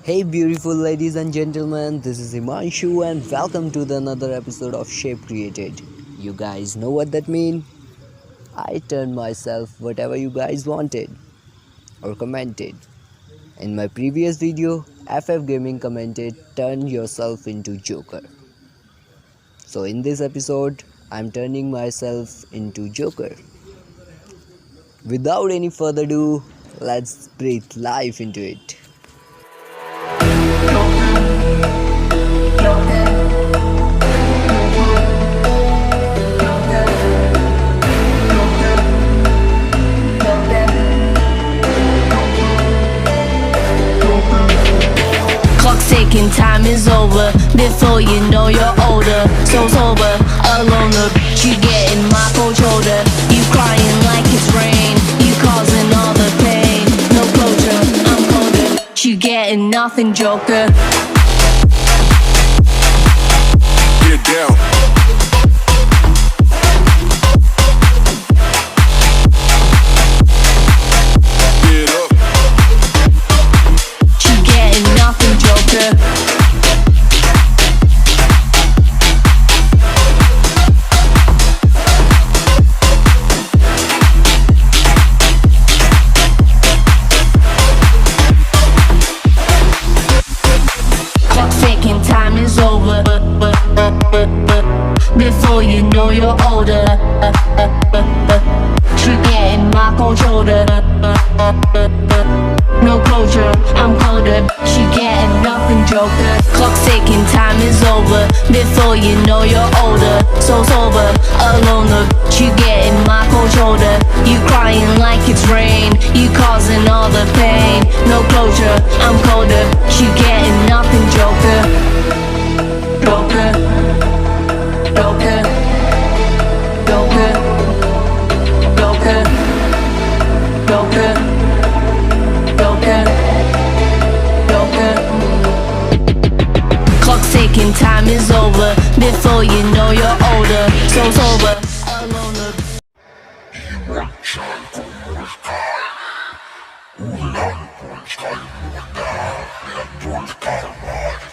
Hey beautiful ladies and gentlemen, this is Himanshu and welcome to the another episode of Shape Created. You guys know what that means? I turned myself whatever you guys wanted or commented. In my previous video, FF Gaming commented turn yourself into Joker. So in this episode, I'm turning myself into Joker. Without any further ado, let's breathe life into it. Clock's ticking, time is over. Before you know you're older. So sober, alone, the bitch you getting my cold shoulder. You crying like it's rain. You causing all the pain. No closure, I'm colder. You getting nothing, Joker. Get down. Get up. You getting nothing, Joker. Clock's ticking, time is over. Before you know you're older. You getting my cold shoulder. No closure, I'm colder. She getting nothing, Joker. Clock's ticking, time is over. Before you know you're older. So sober, alone, the bitch you getting my cold shoulder. You crying like it's rain. You causing all the pain. No closure, I'm colder. She getting nothing, Joker. Joker. Joker. Joker. Joker. Joker. Joker. Joker. Clock's ticking, time is over. Before you know you're older. So sober, alone, the Ulan på en skall mot där, en dålig karma.